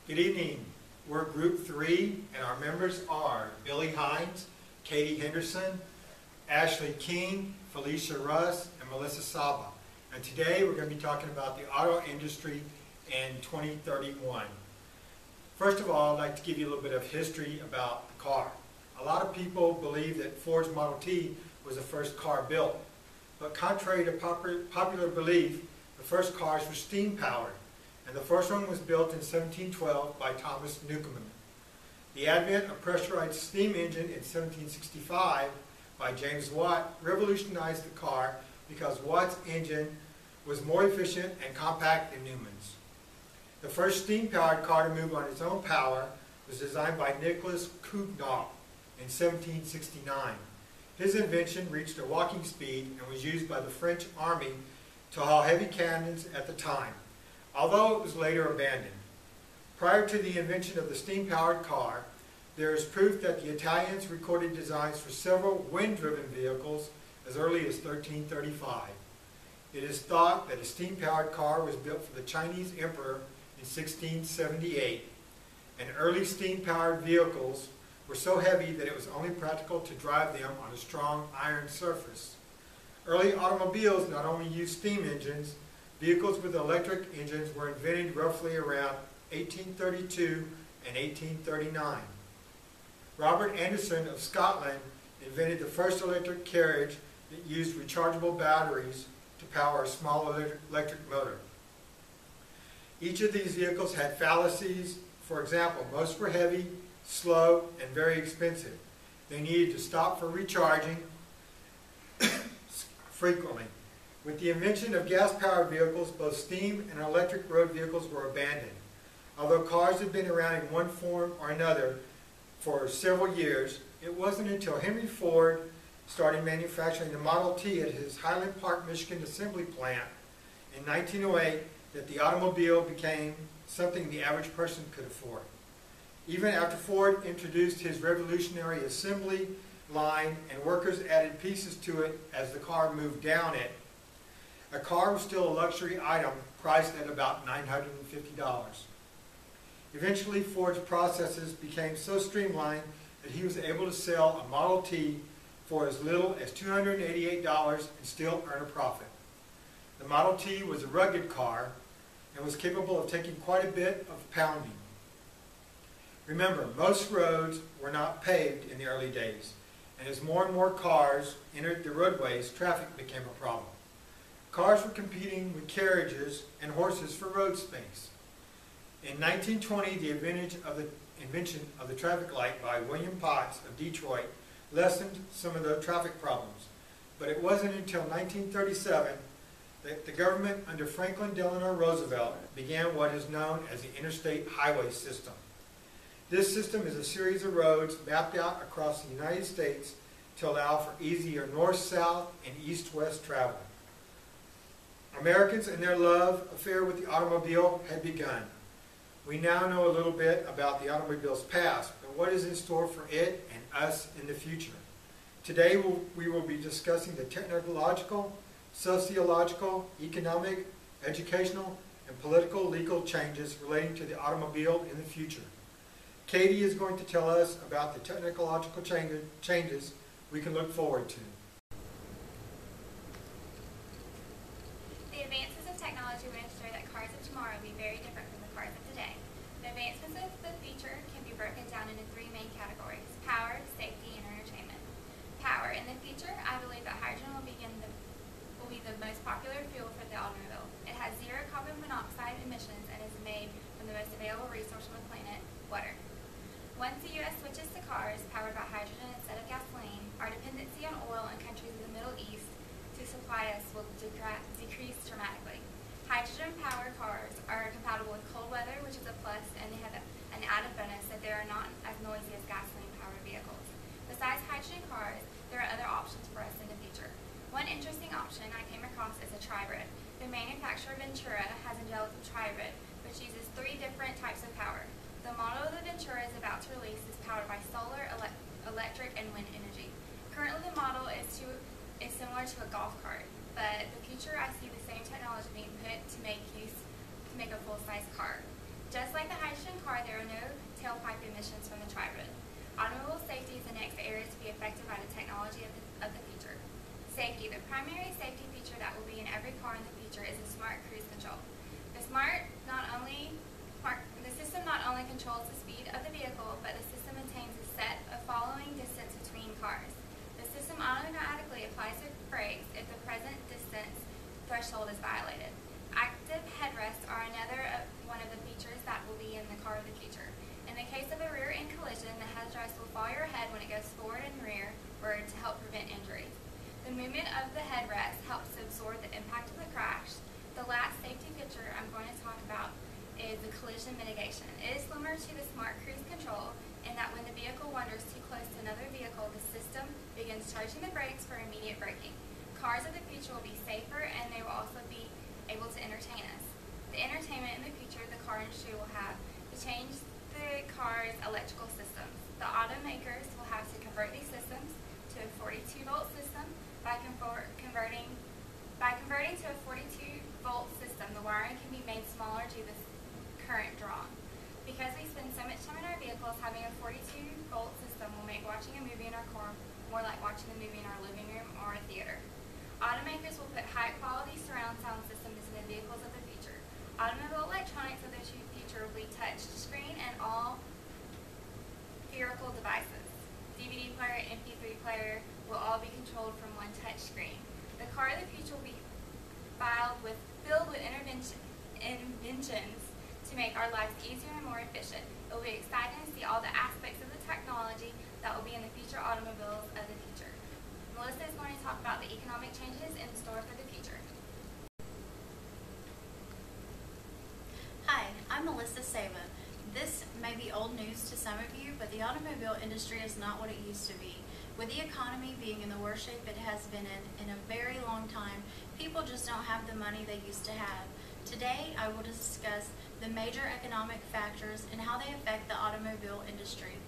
Good evening. We're Group 3, and our members are Billy Hines, Katie Henderson, Ashley King, Felicia Russ, and Melissa Saba. And today we're going to be talking about the auto industry in 2031. First of all, I'd like to give you a little bit of history about the car. A lot of people believe that Ford's Model T was the first car built. But contrary to popular belief, the first cars were steam-powered, and the first one was built in 1712 by Thomas Newcomen. The advent of pressurized steam engine in 1765 by James Watt revolutionized the car because Watt's engine was more efficient and compact than Newman's. The first steam-powered car to move on its own power was designed by Nicholas Cugnot in 1769. His invention reached a walking speed and was used by the French army to haul heavy cannons at the time, although it was later abandoned. Prior to the invention of the steam-powered car, there is proof that the Italians recorded designs for several wind-driven vehicles as early as 1335. It is thought that a steam-powered car was built for the Chinese emperor in 1678, and early steam-powered vehicles were so heavy that it was only practical to drive them on a strong iron surface. Early automobiles not only used steam engines, vehicles with electric engines were invented roughly around 1832 and 1839. Robert Anderson of Scotland invented the first electric carriage that used rechargeable batteries to power a small electric motor. Each of these vehicles had fallacies. For example, most were heavy, slow, and very expensive. They needed to stop for recharging frequently. With the invention of gas-powered vehicles, both steam and electric road vehicles were abandoned. Although cars had been around in one form or another for several years, it wasn't until Henry Ford started manufacturing the Model T at his Highland Park, Michigan assembly plant in 1908 that the automobile became something the average person could afford. Even after Ford introduced his revolutionary assembly line and workers added pieces to it as the car moved down it, a car was still a luxury item priced at about $950. Eventually, Ford's processes became so streamlined that he was able to sell a Model T for as little as $288 and still earn a profit. The Model T was a rugged car and was capable of taking quite a bit of pounding. Remember, most roads were not paved in the early days, and as more and more cars entered the roadways, traffic became a problem. Cars were competing with carriages and horses for road space. In 1920, the invention of the traffic light by William Potts of Detroit lessened some of the traffic problems, but it wasn't until 1937 that the government under Franklin Delano Roosevelt began what is known as the Interstate Highway System. This system is a series of roads mapped out across the United States to allow for easier north-south and east-west travel. Americans and their love affair with the automobile had begun. We now know a little bit about the automobile's past, but what is in store for it and us in the future? Today we will be discussing the technological, sociological, economic, educational, and political legal changes relating to the automobile in the future. Katie is going to tell us about the technological changes we can look forward to. The advances of technology will ensure that cars of tomorrow will be very different from the cars of today. The advancements of the future can be broken down into three main categories: power, safety, and entertainment. Power. In the future, I believe that hydrogen will be the most popular fuel for the automobile. It has zero carbon monoxide emissions and is made from the most available resource on the planet, water. Once the U.S. switches to cars powered by hydrogen instead of gasoline, our dependency on oil in countries in the Middle East to supply us will decrease dramatically. Hydrogen-powered cars are compatible with cold weather, which is a plus, and they have an added bonus that they are not as noisy as gasoline-powered vehicles. Besides hydrogen cars, there are other options for us in the future. One interesting option I came across is a tri-rib. The manufacturer Ventura has developed a tri-rib, which uses three different types of power. The model the Ventura is about to release is powered by solar, electric, and wind energy. Currently, the model is similar to a golf cart, but in the future I see the same technology being put to make a full-size car. Just like the hydrogen car, emissions from the tri-road. Automobile safety is the next area to be affected by the technology of the future. Safety. The primary safety feature that will be in every car in the future is the smart cruise control. The system not only controls the speed of the vehicle, but the system maintains a set of following distance between cars. The system automatically applies the brakes if the present distance threshold is violated. Active headrests are another one of the features that will be in the car of the future. In the case of a rear-end collision, the headrest will follow your head when it goes forward and rearward to help prevent injuries. The movement of the headrest helps to absorb the impact of the crash. The last safety feature I'm going to talk about is the collision mitigation. It is similar to the smart cruise control in that when the vehicle wanders too close to another vehicle, the system begins charging the brakes for immediate braking. Cars of the future will be safer, and they will also be able to entertain us. The entertainment in the future the car industry will have to change the car's electrical systems. The automakers will have to convert these systems to a 42-volt system. By converting to a 42-volt system, the wiring can be made smaller due to the current drawn. Because we spend so much time in our vehicles, having a 42-volt system will make watching a movie in our car more like watching a movie in our living room or a theater. Automakers will put high-quality surround sound systems in the vehicles of the future. Automobile electronics of the future will be touch screen and all vehicle devices. DVD player, MP3 player will all be controlled from one touch screen. The car of the future will be filled with inventions to make our lives easier and more efficient. It will be exciting to see all the aspects of the technology that will be in the future automobiles of the future. Melissa is going to talk about the economic changes in store for the future. Hi, I'm Melissa Seva. This may be old news to some of you, but the automobile industry is not what it used to be. With the economy being in the worst shape it has been in a very long time, people just don't have the money they used to have. Today, I will discuss the major economic factors and how they affect the automobile industry.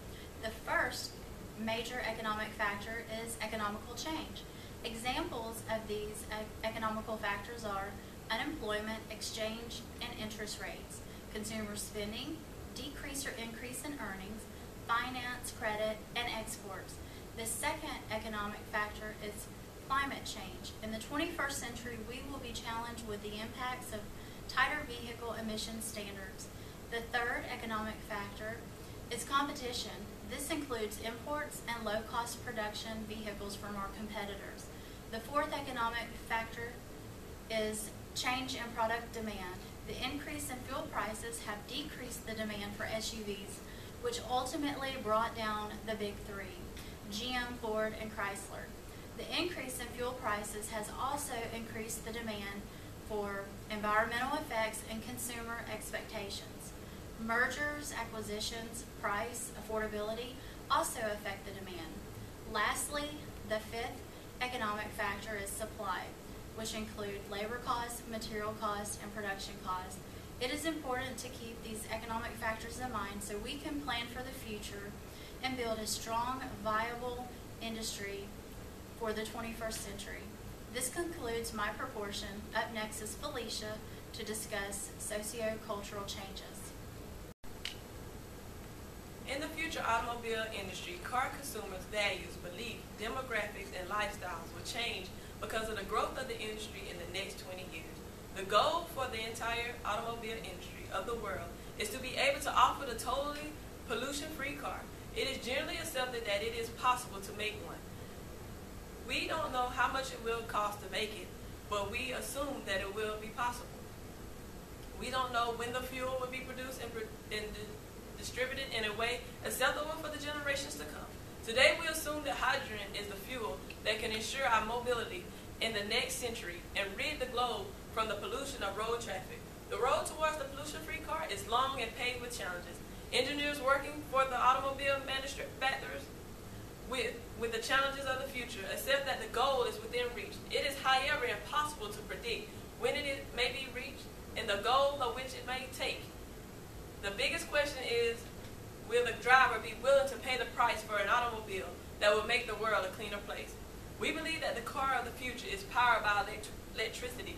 The first major economic factor is economical change. Examples of these economical factors are unemployment, exchange and interest rates, consumer spending, decrease or increase in earnings, finance, credit, and exports. The second economic factor is climate change. In the 21st century, we will be challenged with the impacts of tighter vehicle emission standards. The third economic factor is competition. This includes imports and low-cost production vehicles from our competitors. The fourth economic factor is change in product demand. The increase in fuel prices have decreased the demand for SUVs, which ultimately brought down the big three, GM, Ford, and Chrysler. The increase in fuel prices has also increased the demand for environmental effects and consumer expectations. Mergers, acquisitions, price, affordability also affect the demand. Lastly, the fifth economic factor is supply, which include labor costs, material costs, and production costs. It is important to keep these economic factors in mind so we can plan for the future and build a strong, viable industry for the 21st century. This concludes my proportion. Up next is Felicia to discuss socio-cultural changes. In the future automobile industry, car consumers' values, beliefs, demographics, and lifestyles will change because of the growth of the industry in the next 20 years. The goal for the entire automobile industry of the world is to be able to offer the totally pollution-free car. It is generally accepted that it is possible to make one. We don't know how much it will cost to make it, but we assume that it will be possible. We don't know when the fuel will be produced and distributed in a way acceptable for the generations to come. Today we assume that hydrogen is the fuel that can ensure our mobility in the next century and rid the globe from the pollution of road traffic. The road towards the pollution-free car is long and paved with challenges. Engineers working for the automobile manufacturers with the challenges of the future accept that the goal is within reach. It is, however, impossible to predict when it may be reached and the goal of which it may take. The biggest question is, will the driver be willing to pay the price for an automobile that will make the world a cleaner place? We believe that the car of the future is powered by electricity.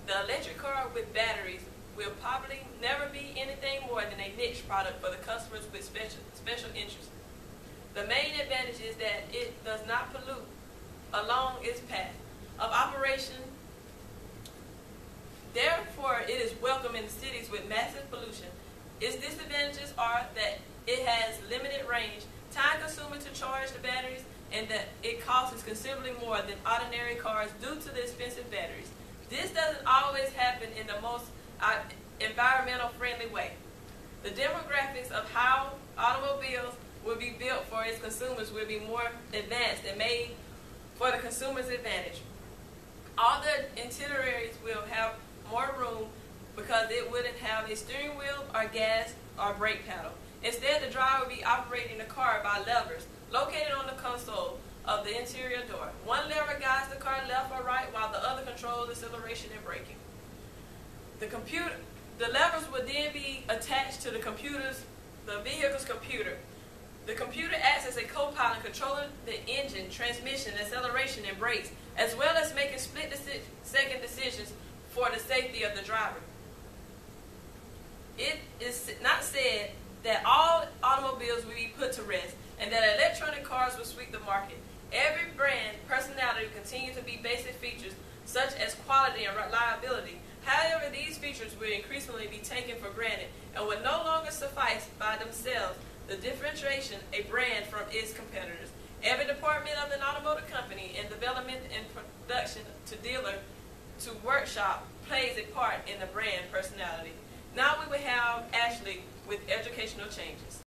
The electric car with batteries will probably never be anything more than a niche product for the customers with special interests. The main advantage is that it does not pollute along its path of operation. Therefore, it is welcome in cities with massive pollution. Its disadvantages are that it has limited range, time consuming to charge the batteries, and that it costs considerably more than ordinary cars due to the expensive batteries. This doesn't always happen in the most environmental friendly way. The demographics of how automobiles will be built for its consumers will be more advanced and made for the consumer's advantage. All the itineraries will have more room because it wouldn't have a steering wheel or gas or brake pedal. Instead, the driver will be operating the car by levers located on the console of the interior door. One lever guides the car left or right while the other controls acceleration and braking. The levers will then be attached to the vehicle's computer. The computer acts as a co-pilot controlling the engine, transmission, acceleration, and brakes, as well as making split-second decisions for the safety of the driver. It is not said that all automobiles will be put to rest and that electronic cars will sweep the market. Every brand personality will continue to be basic features such as quality and reliability. However, these features will increasingly be taken for granted and will no longer suffice by themselves the differentiation a brand from its competitors. Every department of an automotive company, in development and production to dealer to workshop, plays a part in the brand personality. Now we will have Ashley with educational changes.